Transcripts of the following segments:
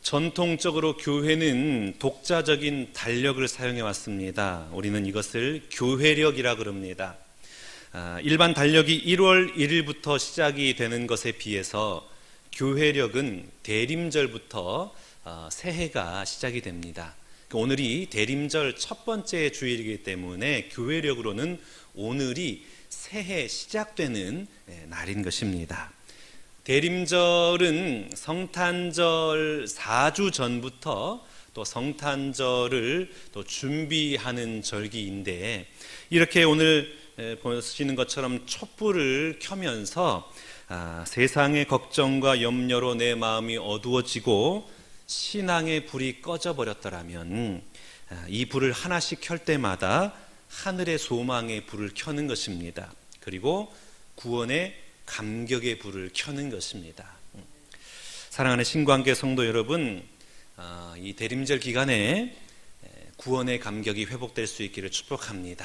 전통적으로 교회는 독자적인 달력을 사용해 왔습니다. 우리는 이것을 교회력이라 그럽니다. 일반 달력이 1월 1일부터 시작이 되는 것에 비해서 교회력은 대림절부터 새해가 시작이 됩니다. 오늘이 대림절 첫 번째 주일이기 때문에 교회력으로는 오늘이 새해 시작되는 날인 것입니다. 대림절은 성탄절 4주 전부터 또 성탄절을 또 준비하는 절기인데, 이렇게 오늘 보시는 것처럼 촛불을 켜면서 세상의 걱정과 염려로 내 마음이 어두워지고 신앙의 불이 꺼져버렸더라면 이 불을 하나씩 켤 때마다 하늘의 소망의 불을 켜는 것입니다. 그리고 구원의 감격의 불을 켜는 것입니다. 사랑하는 신관계 성도 여러분, 이 대림절 기간에 구원의 감격이 회복될 수 있기를 축복합니다.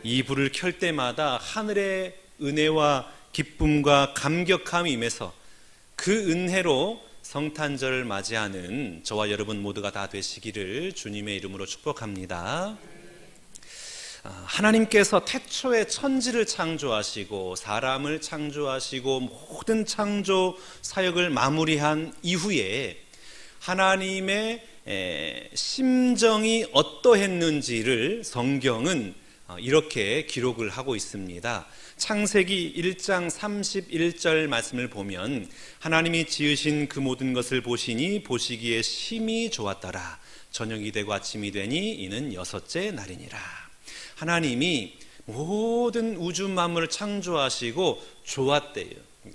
이 불을 켤 때마다 하늘의 은혜와 기쁨과 감격함이 임해서 그 은혜로 성탄절을 맞이하는 저와 여러분 모두가 다 되시기를 주님의 이름으로 축복합니다. 하나님께서 태초에 천지를 창조하시고 사람을 창조하시고 모든 창조 사역을 마무리한 이후에 하나님의 심정이 어떠했는지를 성경은 이렇게 기록을 하고 있습니다. 창세기 1장 31절 말씀을 보면 하나님이 지으신 그 모든 것을 보시니 보시기에 심히 좋았더라. 저녁이 되고 아침이 되니 이는 여섯째 날이니라. 하나님이 모든 우주 만물을 창조하시고 좋았대요.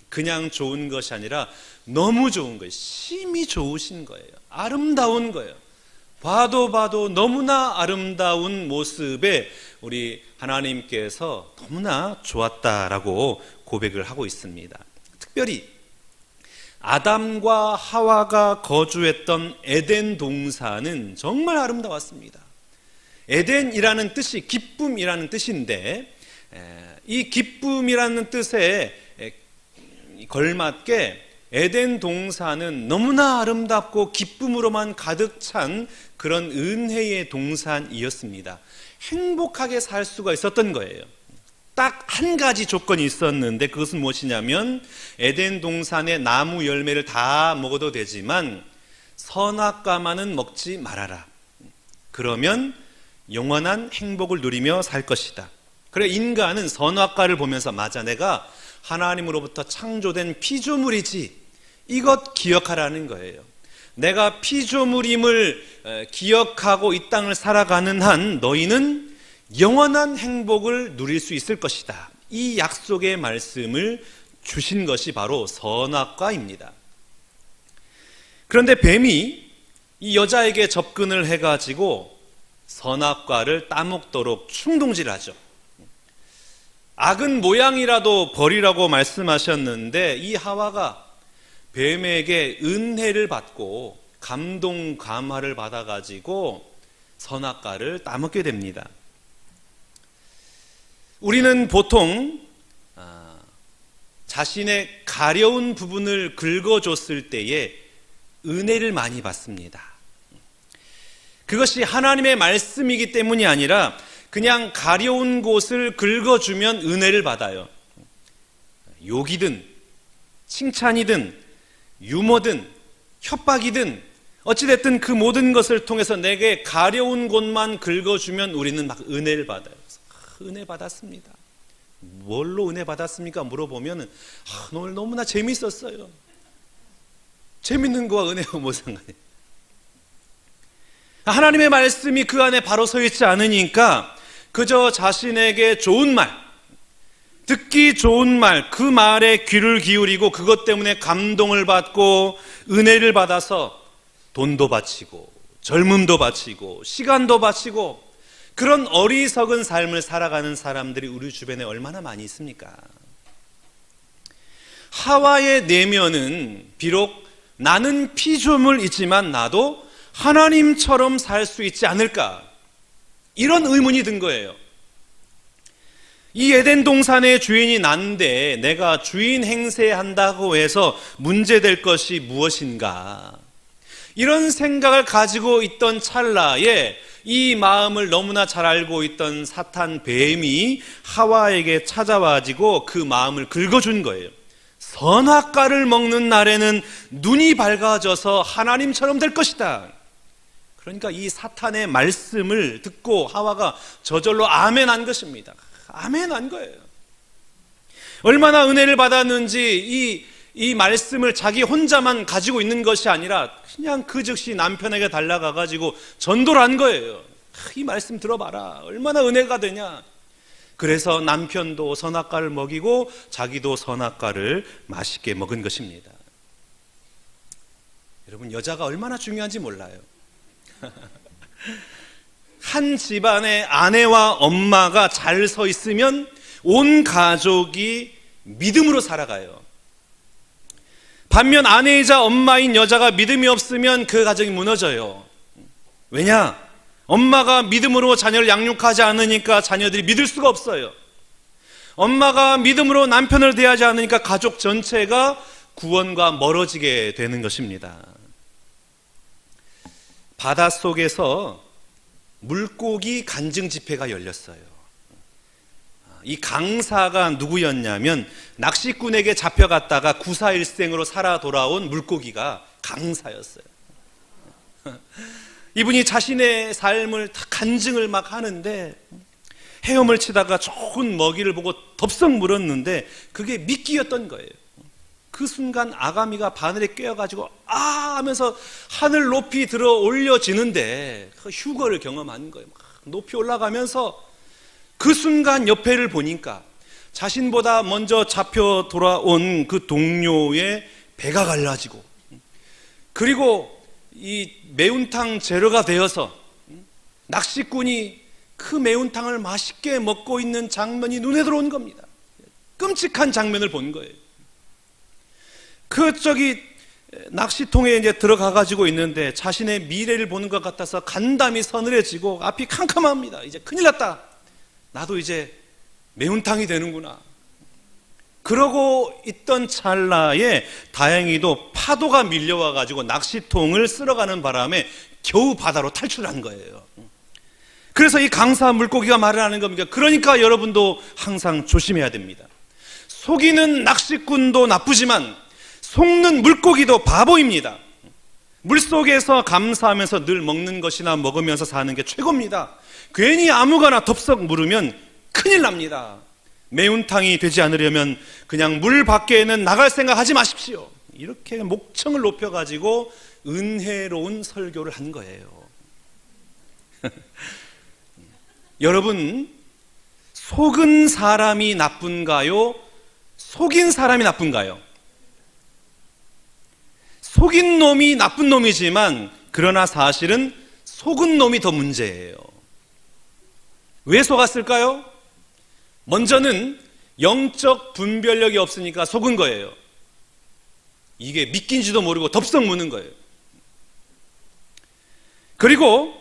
그냥 좋은 것이 아니라 너무 좋은 거예요. 심히 좋으신 거예요. 아름다운 거예요. 봐도 너무나 아름다운 모습에 우리 하나님께서 너무나 좋았다라고 고백을 하고 있습니다. 특별히 아담과 하와가 거주했던 에덴 동산은 정말 아름다웠습니다. 에덴이라는 뜻이 기쁨이라는 뜻인데, 이 기쁨이라는 뜻에 걸맞게 에덴 동산은 너무나 아름답고 기쁨으로만 가득 찬 그런 은혜의 동산이었습니다. 행복하게 살 수가 있었던 거예요. 딱 한 가지 조건이 있었는데, 그것은 무엇이냐면 에덴 동산의 나무 열매를 다 먹어도 되지만 선악과만은 먹지 말아라. 그러면 영원한 행복을 누리며 살 것이다. 그래, 인간은 선악과를 보면서 맞아, 내가 하나님으로부터 창조된 피조물이지, 이것 기억하라는 거예요. 내가 피조물임을 기억하고 이 땅을 살아가는 한 너희는 영원한 행복을 누릴 수 있을 것이다. 이 약속의 말씀을 주신 것이 바로 선악과입니다. 그런데 뱀이 이 여자에게 접근을 해가지고 선악과를 따먹도록 충동질하죠. 악은 모양이라도 버리라고 말씀하셨는데, 이 하와가 뱀에게 은혜를 받고 감동 감화를 받아가지고 선악과를 따먹게 됩니다. 우리는 보통 자신의 가려운 부분을 긁어줬을 때에 은혜를 많이 받습니다. 그것이 하나님의 말씀이기 때문이 아니라 그냥 가려운 곳을 긁어주면 은혜를 받아요. 욕이든 칭찬이든 유머든 협박이든 어찌됐든 그 모든 것을 통해서 내게 가려운 곳만 긁어주면 우리는 막 은혜를 받아요. 은혜 받았습니다. 뭘로 은혜 받았습니까? 물어보면 오늘 너무나 재밌었어요. 재밌는 거와 은혜가 뭐 상관이에요? 하나님의 말씀이 그 안에 바로 서 있지 않으니까 그저 자신에게 좋은 말, 듣기 좋은 말, 그 말에 귀를 기울이고 그것 때문에 감동을 받고 은혜를 받아서 돈도 바치고 젊음도 바치고 시간도 바치고 그런 어리석은 삶을 살아가는 사람들이 우리 주변에 얼마나 많이 있습니까? 하와의 내면은 비록 나는 피조물이지만 나도 하나님처럼 살 수 있지 않을까? 이런 의문이 든 거예요. 이 에덴 동산의 주인이 난데 내가 주인 행세한다고 해서 문제될 것이 무엇인가? 이런 생각을 가지고 있던 찰나에 이 마음을 너무나 잘 알고 있던 사탄 뱀이 하와에게 찾아와가지고 그 마음을 긁어준 거예요. 선악과를 먹는 날에는 눈이 밝아져서 하나님처럼 될 것이다. 그러니까 이 사탄의 말씀을 듣고 하와가 저절로 아멘한 것입니다. 아멘한 거예요. 얼마나 은혜를 받았는지 이 말씀을 자기 혼자만 가지고 있는 것이 아니라 그냥 그 즉시 남편에게 달려가가지고 전도를 한 거예요. 이 말씀 들어봐라. 얼마나 은혜가 되냐. 그래서 남편도 선악과를 먹이고 자기도 선악과를 맛있게 먹은 것입니다. 여러분, 여자가 얼마나 중요한지 몰라요. 한 집안의 아내와 엄마가 잘 서 있으면 온 가족이 믿음으로 살아가요. 반면 아내이자 엄마인 여자가 믿음이 없으면 그 가정이 무너져요. 왜냐? 엄마가 믿음으로 자녀를 양육하지 않으니까 자녀들이 믿을 수가 없어요. 엄마가 믿음으로 남편을 대하지 않으니까 가족 전체가 구원과 멀어지게 되는 것입니다. 바닷속에서 물고기 간증 집회가 열렸어요. 이 강사가 누구였냐면 낚시꾼에게 잡혀갔다가 구사일생으로 살아 돌아온 물고기가 강사였어요. 이분이 자신의 삶을 다 간증을 막 하는데 헤엄을 치다가 좋은 먹이를 보고 덥석 물었는데 그게 미끼였던 거예요. 그 순간 아가미가 바늘에 꿰어가지고 아 하면서 하늘 높이 들어 올려지는데 그 휴거를 경험한 거예요. 막 높이 올라가면서 그 순간 옆에를 보니까 자신보다 먼저 잡혀 돌아온 그 동료의 배가 갈라지고 그리고 이 매운탕 재료가 되어서 낚시꾼이 그 매운탕을 맛있게 먹고 있는 장면이 눈에 들어온 겁니다. 끔찍한 장면을 본 거예요. 낚시통에 이제 들어가 가지고 있는데 자신의 미래를 보는 것 같아서 간담이 서늘해지고 앞이 캄캄합니다. 이제 큰일 났다. 나도 이제 매운탕이 되는구나. 그러고 있던 찰나에 다행히도 파도가 밀려와 가지고 낚시통을 쓸어가는 바람에 겨우 바다로 탈출한 거예요. 그래서 이 강사 물고기가 말을 하는 겁니다. 그러니까 여러분도 항상 조심해야 됩니다. 속이는 낚시꾼도 나쁘지만 속는 물고기도 바보입니다. 물속에서 감사하면서 늘 먹는 것이나 먹으면서 사는 게 최고입니다. 괜히 아무거나 덥석 물으면 큰일 납니다. 매운탕이 되지 않으려면 그냥 물 밖에는 나갈 생각하지 마십시오. 이렇게 목청을 높여가지고 은혜로운 설교를 한 거예요. 여러분, 속은 사람이 나쁜가요? 속인 사람이 나쁜가요? 속인 놈이 나쁜 놈이지만 그러나 사실은 속은 놈이 더 문제예요. 왜 속았을까요? 먼저는 영적 분별력이 없으니까 속은 거예요. 이게 믿긴지도 모르고 덥석 무는 거예요. 그리고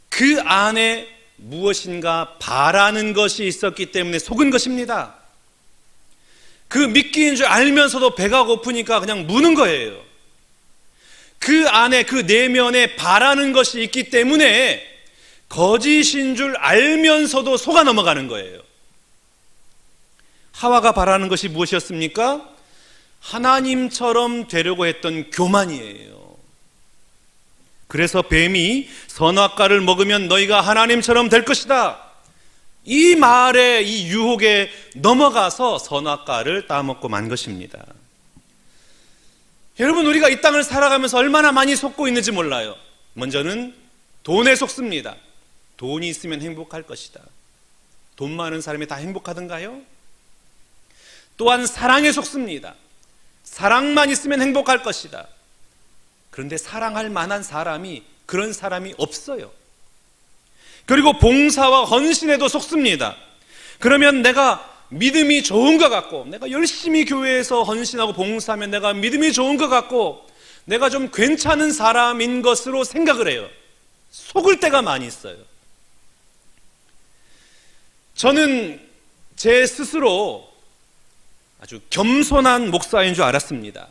그 안에 무엇인가 바라는 것이 있었기 때문에 속은 것입니다. 그 미끼인 줄 알면서도 배가 고프니까 그냥 무는 거예요. 그 안에 그 내면에 바라는 것이 있기 때문에 거짓인 줄 알면서도 속아 넘어가는 거예요. 하와가 바라는 것이 무엇이었습니까? 하나님처럼 되려고 했던 교만이에요. 그래서 뱀이 선악과를 먹으면 너희가 하나님처럼 될 것이다. 이 말에, 이 유혹에 넘어가서 선악과를 따먹고 만 것입니다. 여러분, 우리가 이 땅을 살아가면서 얼마나 많이 속고 있는지 몰라요. 먼저는 돈에 속습니다. 돈이 있으면 행복할 것이다. 돈 많은 사람이 다 행복하던가요? 또한 사랑에 속습니다. 사랑만 있으면 행복할 것이다. 그런데 사랑할 만한 사람이, 그런 사람이 없어요. 그리고 봉사와 헌신에도 속습니다. 그러면 내가 믿음이 좋은 것 같고, 내가 열심히 교회에서 헌신하고 봉사하면 내가 믿음이 좋은 것 같고, 내가 좀 괜찮은 사람인 것으로 생각을 해요. 속을 때가 많이 있어요. 저는 제 스스로 아주 겸손한 목사인 줄 알았습니다.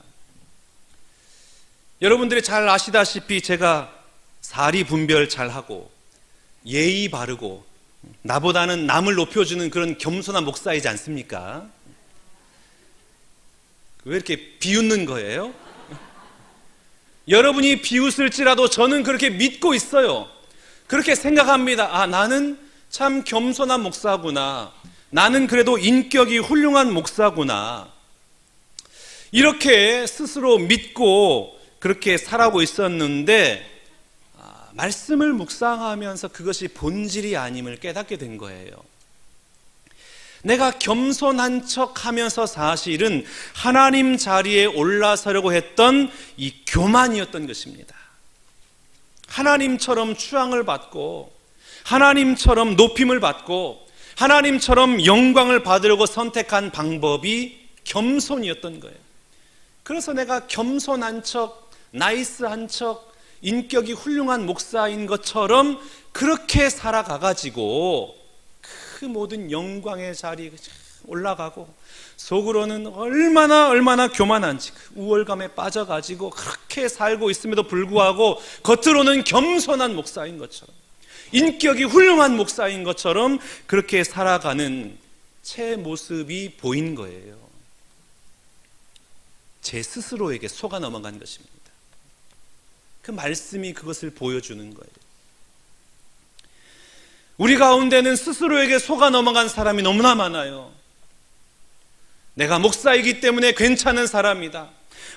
여러분들이 잘 아시다시피 제가 사리 분별 잘하고 예의 바르고 나보다는 남을 높여주는 그런 겸손한 목사이지 않습니까? 왜 이렇게 비웃는 거예요? 여러분이 비웃을지라도 저는 그렇게 믿고 있어요. 그렇게 생각합니다. 아, 나는 참 겸손한 목사구나. 나는 그래도 인격이 훌륭한 목사구나. 이렇게 스스로 믿고 그렇게 살아오고 있었는데 말씀을 묵상하면서 그것이 본질이 아님을 깨닫게 된 거예요. 내가 겸손한 척 하면서 사실은 하나님 자리에 올라서려고 했던 이 교만이었던 것입니다. 하나님처럼 추앙을 받고 하나님처럼 높임을 받고 하나님처럼 영광을 받으려고 선택한 방법이 겸손이었던 거예요. 그래서 내가 겸손한 척, 나이스한 척, 인격이 훌륭한 목사인 것처럼 그렇게 살아가가지고 그 모든 영광의 자리에 올라가고 속으로는 얼마나 교만한지 우월감에 빠져가지고 그렇게 살고 있음에도 불구하고 겉으로는 겸손한 목사인 것처럼 인격이 훌륭한 목사인 것처럼 그렇게 살아가는 제 모습이 보인 거예요. 제 스스로에게 속아 넘어간 것입니다. 그 말씀이 그것을 보여주는 거예요. 우리 가운데는 스스로에게 속아 넘어간 사람이 너무나 많아요. 내가 목사이기 때문에 괜찮은 사람이다.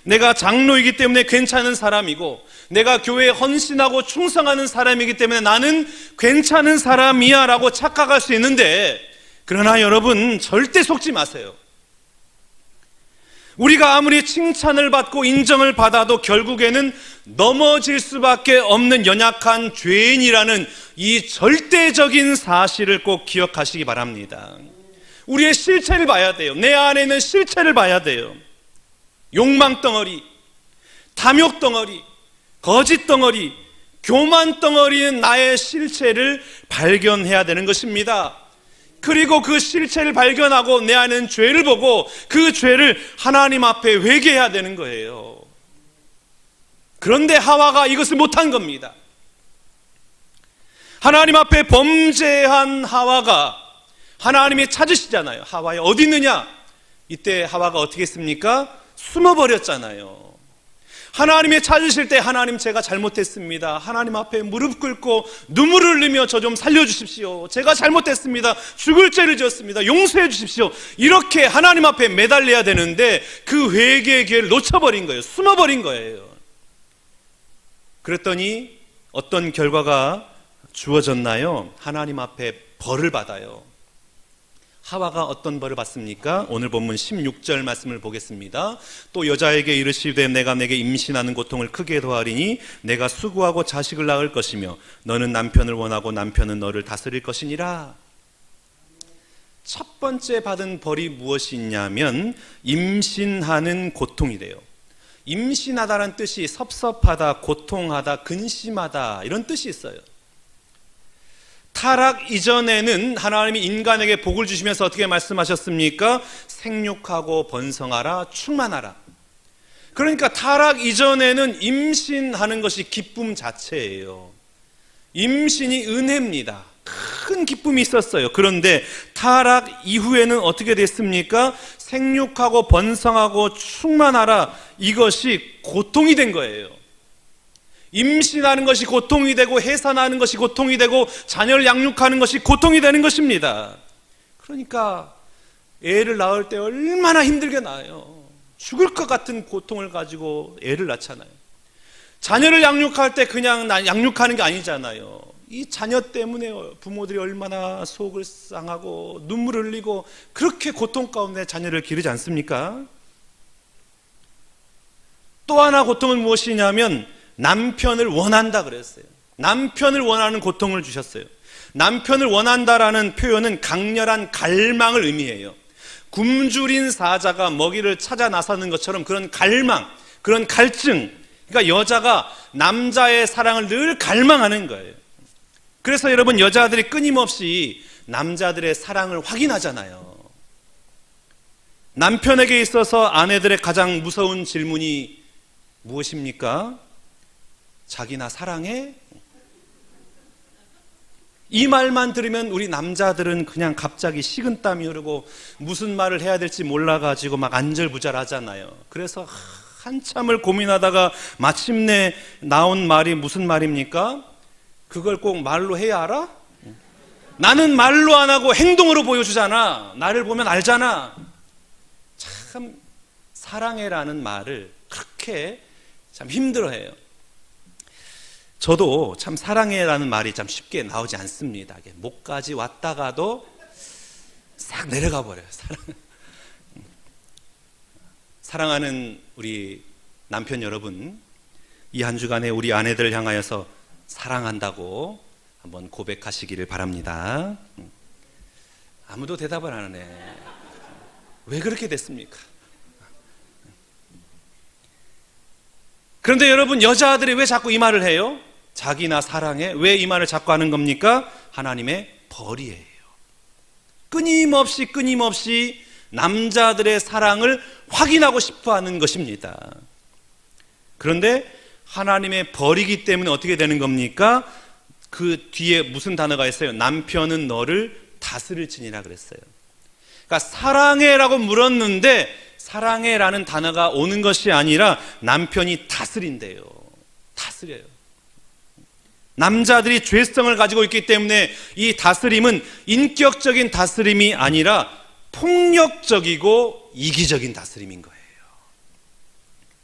내가 장로이기 때문에 괜찮은 사람이고 내가 교회에 헌신하고 충성하는 사람이기 때문에 나는 괜찮은 사람이야 라고 착각할 수 있는데, 그러나 여러분 절대 속지 마세요. 우리가 아무리 칭찬을 받고 인정을 받아도 결국에는 넘어질 수밖에 없는 연약한 죄인이라는 이 절대적인 사실을 꼭 기억하시기 바랍니다. 우리의 실체를 봐야 돼요. 내 안에 있는 실체를 봐야 돼요. 욕망 덩어리, 탐욕 덩어리, 거짓 덩어리, 교만 덩어리는 나의 실체를 발견해야 되는 것입니다. 그리고 그 실체를 발견하고 내 안에 죄를 보고 그 죄를 하나님 앞에 회개해야 되는 거예요. 그런데 하와가 이것을 못한 겁니다. 하나님 앞에 범죄한 하와가 하나님이 찾으시잖아요. 하와야 어디 있느냐? 이때 하와가 어떻게 했습니까? 숨어버렸잖아요. 하나님이 찾으실 때 하나님 제가 잘못했습니다. 하나님 앞에 무릎 꿇고 눈물을 흘리며 저 좀 살려주십시오. 제가 잘못했습니다. 죽을 죄를 지었습니다. 용서해 주십시오. 이렇게 하나님 앞에 매달려야 되는데 그 회개의 기회를 놓쳐버린 거예요. 숨어버린 거예요. 그랬더니 어떤 결과가 주어졌나요? 하나님 앞에 벌을 받아요. 하와가 어떤 벌을 받습니까? 오늘 본문 16절 말씀을 보겠습니다. 또 여자에게 이르시되 내가 내게 임신하는 고통을 크게 더하리니 내가 수고하고 자식을 낳을 것이며 너는 남편을 원하고 남편은 너를 다스릴 것이니라. 첫 번째 받은 벌이 무엇이냐면 임신하는 고통이래요. 임신하다라는 뜻이 섭섭하다, 고통하다, 근심하다 이런 뜻이 있어요. 타락 이전에는 하나님이 인간에게 복을 주시면서 어떻게 말씀하셨습니까? 생육하고 번성하라, 충만하라. 그러니까 타락 이전에는 임신하는 것이 기쁨 자체예요. 임신이 은혜입니다. 큰 기쁨이 있었어요. 그런데 타락 이후에는 어떻게 됐습니까? 생육하고 번성하고 충만하라, 이것이 고통이 된 거예요. 임신하는 것이 고통이 되고 해산하는 것이 고통이 되고 자녀를 양육하는 것이 고통이 되는 것입니다. 그러니까 애를 낳을 때 얼마나 힘들게 낳아요. 죽을 것 같은 고통을 가지고 애를 낳잖아요. 자녀를 양육할 때 그냥 양육하는 게 아니잖아요. 이 자녀 때문에 부모들이 얼마나 속을 상하고 눈물을 흘리고 그렇게 고통 가운데 자녀를 기르지 않습니까? 또 하나 고통은 무엇이냐면 남편을 원한다 그랬어요. 남편을 원하는 고통을 주셨어요. 남편을 원한다라는 표현은 강렬한 갈망을 의미해요. 굶주린 사자가 먹이를 찾아 나서는 것처럼 그런 갈망, 그런 갈증, 그러니까 여자가 남자의 사랑을 늘 갈망하는 거예요. 그래서 여러분 여자들이 끊임없이 남자들의 사랑을 확인하잖아요. 남편에게 있어서 아내들의 가장 무서운 질문이 무엇입니까? 자기나 사랑해? 이 말만 들으면 우리 남자들은 그냥 갑자기 식은땀이 흐르고 무슨 말을 해야 될지 몰라가지고 막 안절부절하잖아요. 그래서 한참을 고민하다가 마침내 나온 말이 무슨 말입니까? 그걸 꼭 말로 해야 알아? 나는 말로 안 하고 행동으로 보여주잖아. 나를 보면 알잖아. 참 사랑해라는 말을 그렇게 참 힘들어해요. 저도 참 사랑해라는 말이 참 쉽게 나오지 않습니다. 목까지 왔다가도 싹 내려가 버려요. 사랑하는 우리 남편 여러분, 이 한 주간에 우리 아내들을 향하여서 사랑한다고 한번 고백하시기를 바랍니다. 아무도 대답을 안 하네. 왜 그렇게 됐습니까? 그런데 여러분, 여자들이 왜 자꾸 이 말을 해요? 자기나 사랑해? 왜 이 말을 자꾸 하는 겁니까? 하나님의 벌이에요. 끊임없이 남자들의 사랑을 확인하고 싶어 하는 것입니다. 그런데 하나님의 벌이기 때문에 어떻게 되는 겁니까? 그 뒤에 무슨 단어가 있어요? 남편은 너를 다스릴지니라 그랬어요. 그러니까 사랑해라고 물었는데 사랑해라는 단어가 오는 것이 아니라 남편이 다스린대요. 다스려요. 남자들이 죄성을 가지고 있기 때문에 이 다스림은 인격적인 다스림이 아니라 폭력적이고 이기적인 다스림인 거예요.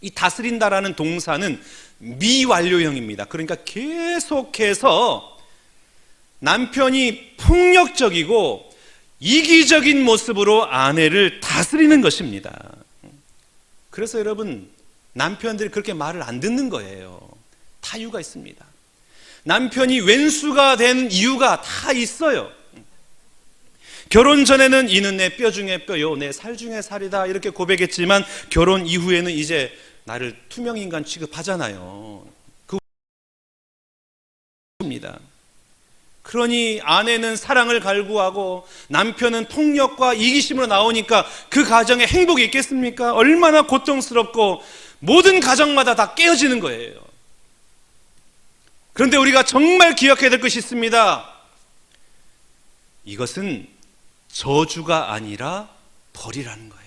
이 다스린다라는 동사는 미완료형입니다. 그러니까 계속해서 남편이 폭력적이고 이기적인 모습으로 아내를 다스리는 것입니다. 그래서 여러분, 남편들이 그렇게 말을 안 듣는 거예요. 다 이유가 있습니다. 남편이 왼수가 된 이유가 다 있어요. 결혼 전에는 이는 내 뼈 중에 뼈요, 내 살 중에 살이다 이렇게 고백했지만 결혼 이후에는 이제 나를 투명인간 취급하잖아요. 그겁니다. 그러니 아내는 사랑을 갈구하고 남편은 폭력과 이기심으로 나오니까 그 가정에 행복이 있겠습니까? 얼마나 고통스럽고 모든 가정마다 다 깨어지는 거예요. 그런데 우리가 정말 기억해야 될 것이 있습니다. 이것은 저주가 아니라 벌이라는 거예요.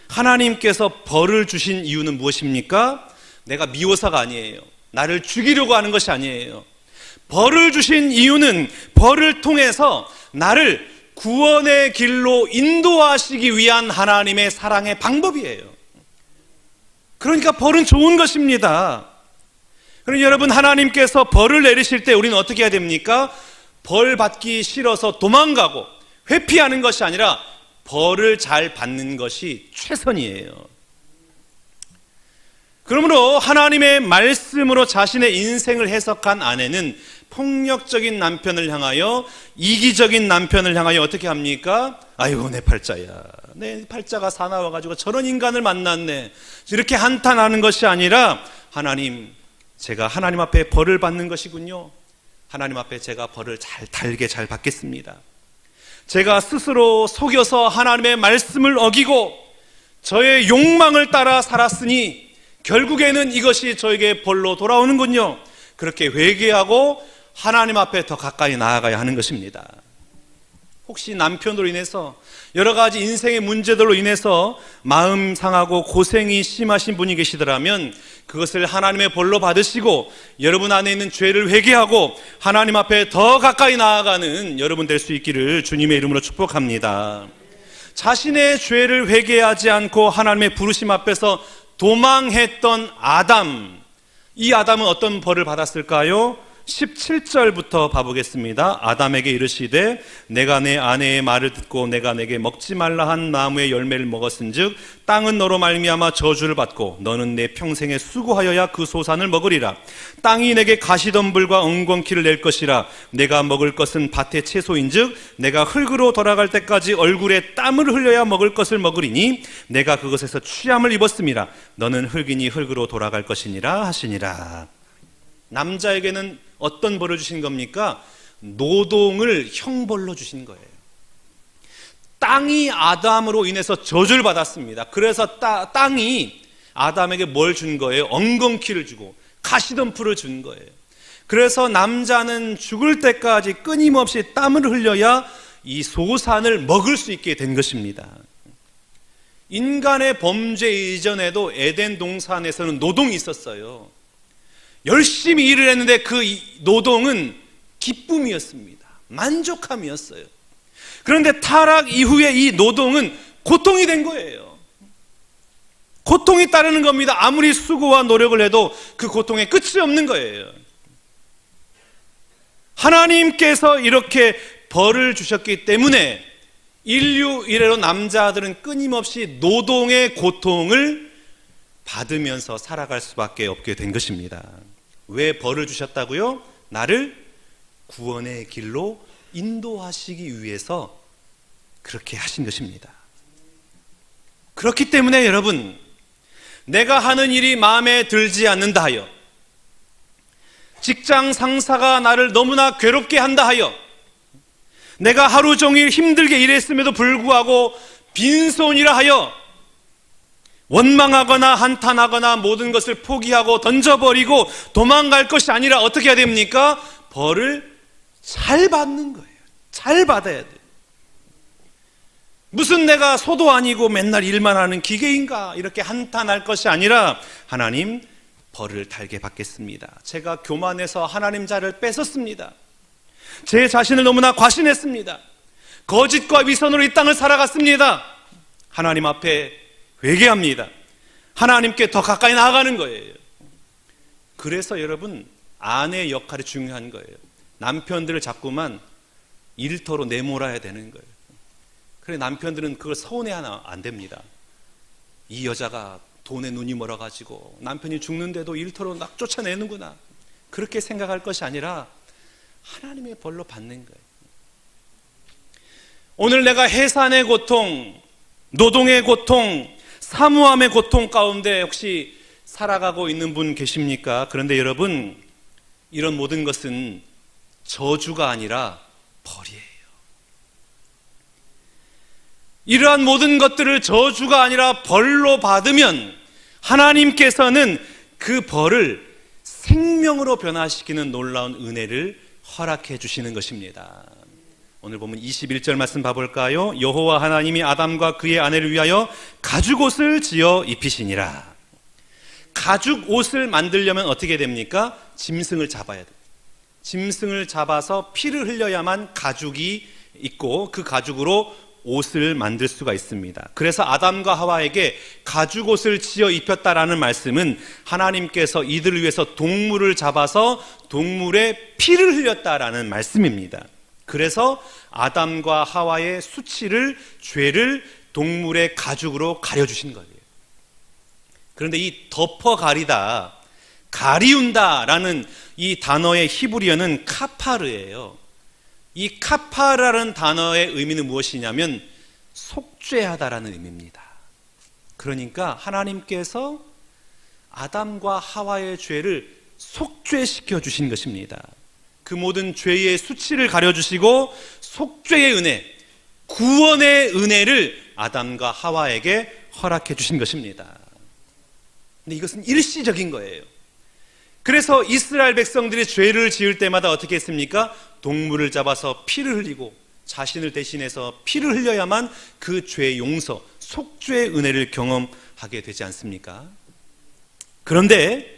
하나님께서 벌을 주신 이유는 무엇입니까? 내가 미워서가 아니에요. 나를 죽이려고 하는 것이 아니에요. 벌을 주신 이유는 벌을 통해서 나를 구원의 길로 인도하시기 위한 하나님의 사랑의 방법이에요. 그러니까 벌은 좋은 것입니다. 그럼 여러분, 하나님께서 벌을 내리실 때 우리는 어떻게 해야 됩니까? 벌 받기 싫어서 도망가고 회피하는 것이 아니라 벌을 잘 받는 것이 최선이에요. 그러므로 하나님의 말씀으로 자신의 인생을 해석한 아내는 폭력적인 남편을 향하여, 이기적인 남편을 향하여 어떻게 합니까? 아이고, 내 팔자야. 내 팔자가 사나워가지고 저런 인간을 만났네. 이렇게 한탄하는 것이 아니라, 하나님, 제가 하나님 앞에 벌을 받는 것이군요. 하나님 앞에 제가 벌을 달게 잘 받겠습니다. 제가 스스로 속여서 하나님의 말씀을 어기고 저의 욕망을 따라 살았으니 결국에는 이것이 저에게 벌로 돌아오는군요. 그렇게 회개하고 하나님 앞에 더 가까이 나아가야 하는 것입니다. 혹시 남편으로 인해서 여러 가지 인생의 문제들로 인해서 마음 상하고 고생이 심하신 분이 계시더라면 그것을 하나님의 벌로 받으시고 여러분 안에 있는 죄를 회개하고 하나님 앞에 더 가까이 나아가는 여러분 될 수 있기를 주님의 이름으로 축복합니다. 자신의 죄를 회개하지 않고 하나님의 부르심 앞에서 도망했던 아담, 이 아담은 어떤 벌을 받았을까요? 17절부터 봐보겠습니다. 아담에게 이르시되 내가 내 아내의 말을 듣고 내가 내게 먹지 말라 한 나무의 열매를 먹었은즉 땅은 너로 말미암아 저주를 받고 너는 내 평생에 수고하여야 그 소산을 먹으리라. 땅이 내게 가시덤불과 엉겅퀴를 낼 것이라. 내가 먹을 것은 밭의 채소인즉 내가 흙으로 돌아갈 때까지 얼굴에 땀을 흘려야 먹을 것을 먹으리니 내가 그것에서 취함을 입었음이라. 너는 흙이니 흙으로 돌아갈 것이니라 하시니라. 남자에게는 어떤 벌을 주신 겁니까? 노동을 형벌로 주신 거예요. 땅이 아담으로 인해서 저주를 받았습니다. 그래서 땅이 아담에게 뭘 준 거예요? 엉겅퀴를 주고 가시덤불을 준 거예요. 그래서 남자는 죽을 때까지 끊임없이 땀을 흘려야 이 소산을 먹을 수 있게 된 것입니다. 인간의 범죄 이전에도 에덴 동산에서는 노동이 있었어요. 열심히 일을 했는데 그 노동은 기쁨이었습니다. 만족함이었어요. 그런데 타락 이후에 이 노동은 고통이 된 거예요. 고통이 따르는 겁니다. 아무리 수고와 노력을 해도 그 고통에 끝이 없는 거예요. 하나님께서 이렇게 벌을 주셨기 때문에 인류 이래로 남자들은 끊임없이 노동의 고통을 받으면서 살아갈 수밖에 없게 된 것입니다. 왜 벌을 주셨다고요? 나를 구원의 길로 인도하시기 위해서 그렇게 하신 것입니다. 그렇기 때문에 여러분, 내가 하는 일이 마음에 들지 않는다 하여, 직장 상사가 나를 너무나 괴롭게 한다 하여, 내가 하루 종일 힘들게 일했음에도 불구하고 빈손이라 하여 원망하거나 한탄하거나 모든 것을 포기하고 던져버리고 도망갈 것이 아니라 어떻게 해야 됩니까? 벌을 잘 받는 거예요. 잘 받아야 돼요. 무슨 내가 소도 아니고 맨날 일만 하는 기계인가 이렇게 한탄할 것이 아니라 하나님, 벌을 달게 받겠습니다. 제가 교만해서 하나님 자를 뺏었습니다. 제 자신을 너무나 과신했습니다. 거짓과 위선으로 이 땅을 살아갔습니다. 하나님 앞에 회개합니다. 하나님께 더 가까이 나아가는 거예요. 그래서 여러분, 아내의 역할이 중요한 거예요. 남편들을 자꾸만 일터로 내몰아야 되는 거예요. 그래, 남편들은 그걸 서운해하면 안 됩니다. 이 여자가 돈에 눈이 멀어가지고 남편이 죽는데도 일터로 막 쫓아내는구나, 그렇게 생각할 것이 아니라 하나님의 벌로 받는 거예요. 오늘 내가 해산의 고통, 노동의 고통, 사무함의 고통 가운데 혹시 살아가고 있는 분 계십니까? 그런데 여러분, 이런 모든 것은 저주가 아니라 벌이에요. 이러한 모든 것들을 저주가 아니라 벌로 받으면 하나님께서는 그 벌을 생명으로 변화시키는 놀라운 은혜를 허락해 주시는 것입니다. 오늘 보면 21절 말씀 봐볼까요? 여호와 하나님이 아담과 그의 아내를 위하여 가죽옷을 지어 입히시니라. 가죽옷을 만들려면 어떻게 됩니까? 짐승을 잡아야 돼요. 짐승을 잡아서 피를 흘려야만 가죽이 있고 그 가죽으로 옷을 만들 수가 있습니다. 그래서 아담과 하와에게 가죽옷을 지어 입혔다라는 말씀은 하나님께서 이들을 위해서 동물을 잡아서 동물의 피를 흘렸다라는 말씀입니다. 그래서 아담과 하와의 수치를, 죄를 동물의 가죽으로 가려주신 거예요. 그런데 이 덮어 가리다, 가리운다라는 이 단어의 히브리어는 카파르예요. 이 카파라는 단어의 의미는 무엇이냐면 속죄하다라는 의미입니다. 그러니까 하나님께서 아담과 하와의 죄를 속죄시켜 주신 것입니다. 그 모든 죄의 수치를 가려주시고 속죄의 은혜, 구원의 은혜를 아담과 하와에게 허락해 주신 것입니다. 근데 이것은 일시적인 거예요. 그래서 이스라엘 백성들이 죄를 지을 때마다 어떻게 했습니까? 동물을 잡아서 피를 흘리고 자신을 대신해서 피를 흘려야만 그 죄의 용서, 속죄의 은혜를 경험하게 되지 않습니까? 그런데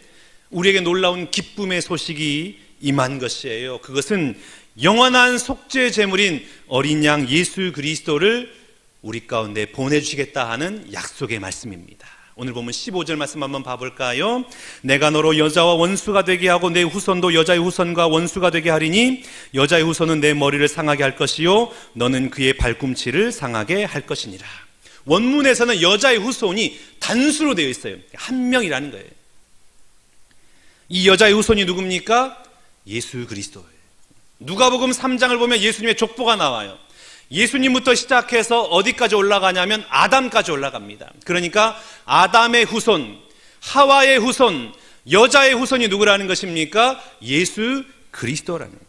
우리에게 놀라운 기쁨의 소식이 임한 것이에요. 그것은 영원한 속죄 제물인 어린 양 예수 그리스도를 우리 가운데 보내주시겠다 하는 약속의 말씀입니다. 오늘 보면 15절 말씀 한번 봐볼까요? 내가 너로 여자와 원수가 되게 하고 내 후손도 여자의 후손과 원수가 되게 하리니 여자의 후손은 내 머리를 상하게 할 것이요 너는 그의 발꿈치를 상하게 할 것이니라. 원문에서는 여자의 후손이 단수로 되어 있어요. 한 명이라는 거예요. 이 여자의 후손이 누굽니까? 예수 그리스도예요. 누가복음 3장을 보면 예수님의 족보가 나와요. 예수님부터 시작해서 어디까지 올라가냐면 아담까지 올라갑니다. 그러니까 아담의 후손, 하와의 후손, 여자의 후손이 누구라는 것입니까? 예수 그리스도라는 거예요.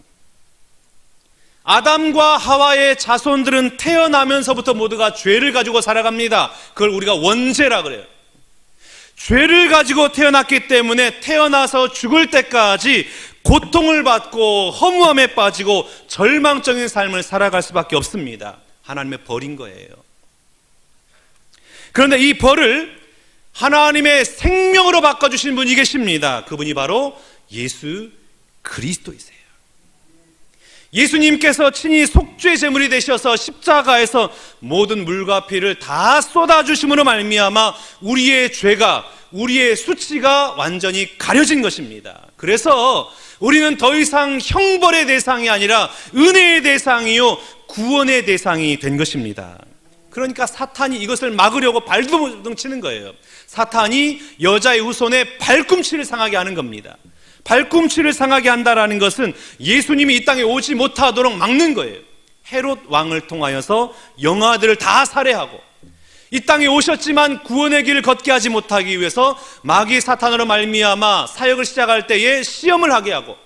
아담과 하와의 자손들은 태어나면서부터 모두가 죄를 가지고 살아갑니다. 그걸 우리가 원죄라 그래요. 죄를 가지고 태어났기 때문에 태어나서 죽을 때까지 고통을 받고 허무함에 빠지고 절망적인 삶을 살아갈 수밖에 없습니다. 하나님의 벌인 거예요. 그런데 이 벌을 하나님의 생명으로 바꿔주신 분이 계십니다. 그분이 바로 예수 그리스도이세요. 예수님께서 친히 속죄 제물이 되셔서 십자가에서 모든 물과 피를 다 쏟아주심으로 말미암아 우리의 죄가, 우리의 수치가 완전히 가려진 것입니다. 그래서 우리는 더 이상 형벌의 대상이 아니라 은혜의 대상이요 구원의 대상이 된 것입니다. 그러니까 사탄이 이것을 막으려고 발버둥 치는 거예요. 사탄이 여자의 후손의 발꿈치를 상하게 하는 겁니다. 발꿈치를 상하게 한다라는 것은 예수님이 이 땅에 오지 못하도록 막는 거예요. 헤롯 왕을 통하여서 영아들을 다 살해하고, 이 땅에 오셨지만 구원의 길을 걷게 하지 못하기 위해서 마귀 사탄으로 말미암아 사역을 시작할 때에 시험을 하게 하고,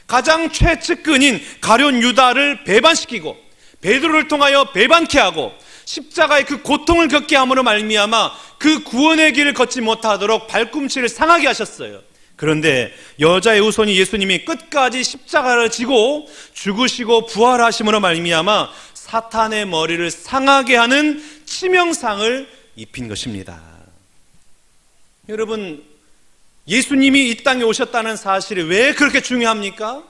가장 최측근인 가룟 유다를 배반시키고 베드로를 통하여 배반케 하고, 십자가의 그 고통을 겪게 함으로 말미암아 그 구원의 길을 걷지 못하도록 발꿈치를 상하게 하셨어요. 그런데 여자의 후손이 예수님이 끝까지 십자가를 지고 죽으시고 부활하심으로 말미암아 사탄의 머리를 상하게 하는 치명상을 입힌 것입니다. 여러분, 예수님이 이 땅에 오셨다는 사실이 왜 그렇게 중요합니까?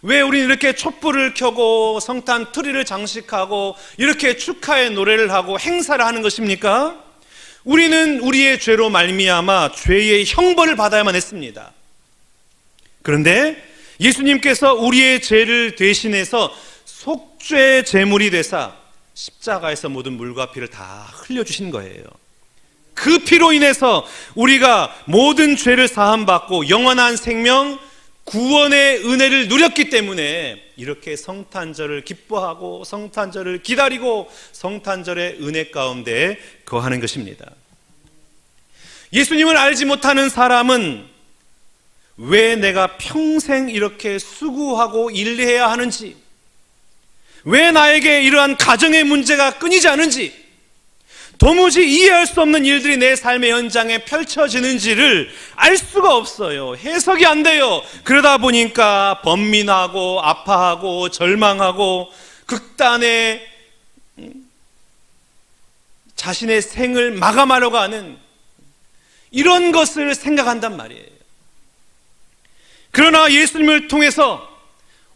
왜 우리는 이렇게 촛불을 켜고 성탄 트리를 장식하고 이렇게 축하의 노래를 하고 행사를 하는 것입니까? 우리는 우리의 죄로 말미암아 죄의 형벌을 받아야만 했습니다. 그런데 예수님께서 우리의 죄를 대신해서 속죄 제물이 되사 십자가에서 모든 물과 피를 다 흘려주신 거예요. 그 피로 인해서 우리가 모든 죄를 사함받고 영원한 생명, 구원의 은혜를 누렸기 때문에 이렇게 성탄절을 기뻐하고 성탄절을 기다리고 성탄절의 은혜 가운데 거하는 것입니다. 예수님을 알지 못하는 사람은 왜 내가 평생 이렇게 수고하고 일해야 하는지, 왜 나에게 이러한 가정의 문제가 끊이지 않은지, 도무지 이해할 수 없는 일들이 내 삶의 현장에 펼쳐지는지를 알 수가 없어요. 해석이 안 돼요. 그러다 보니까 번민하고 아파하고 절망하고 극단의 자신의 생을 마감하려고 하는 이런 것을 생각한단 말이에요. 그러나 예수님을 통해서,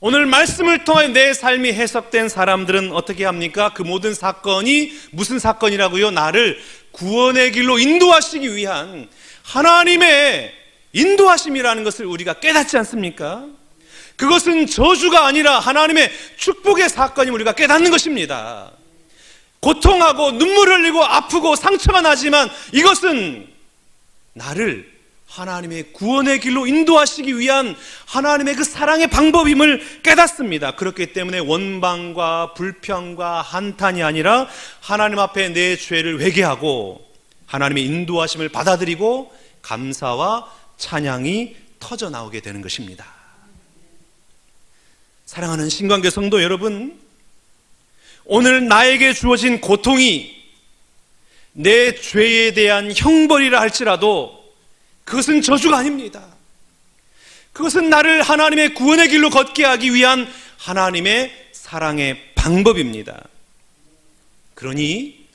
오늘 말씀을 통해 내 삶이 해석된 사람들은 어떻게 합니까? 그 모든 사건이 무슨 사건이라고요? 나를 구원의 길로 인도하시기 위한 하나님의 인도하심이라는 것을 우리가 깨닫지 않습니까? 그것은 저주가 아니라 하나님의 축복의 사건임을 우리가 깨닫는 것입니다. 고통하고 눈물을 흘리고 아프고 상처가 나지만 이것은 나를 하나님의 구원의 길로 인도하시기 위한 하나님의 그 사랑의 방법임을 깨닫습니다. 그렇기 때문에 원망과 불평과 한탄이 아니라 하나님 앞에 내 죄를 회개하고 하나님의 인도하심을 받아들이고 감사와 찬양이 터져 나오게 되는 것입니다. 사랑하는 신관계 성도 여러분, 오늘 나에게 주어진 고통이 내 죄에 대한 형벌이라 할지라도 그것은 저주가 아닙니다. 그것은 나를 하나님의 구원의 길로 걷게 하기 위한 하나님의 사랑의 방법입니다. 그러니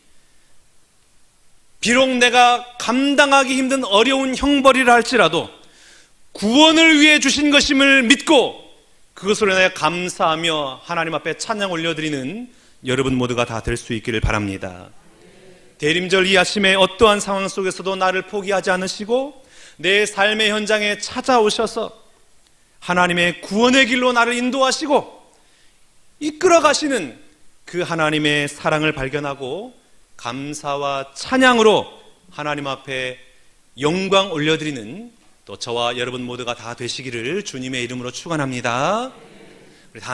비록 내가 감당하기 힘든 어려운 형벌이라 할지라도 구원을 위해 주신 것임을 믿고 그것으로 내가 감사하며 하나님 앞에 찬양 올려드리는 여러분 모두가 다 될 수 있기를 바랍니다. 대림절 이 아침에 어떠한 상황 속에서도 나를 포기하지 않으시고 내 삶의 현장에 찾아오셔서 하나님의 구원의 길로 나를 인도하시고 이끌어 가시는 그 하나님의 사랑을 발견하고 감사와 찬양으로 하나님 앞에 영광 올려드리는 또 저와 여러분 모두가 다 되시기를 주님의 이름으로 축원합니다. 우리 다 함께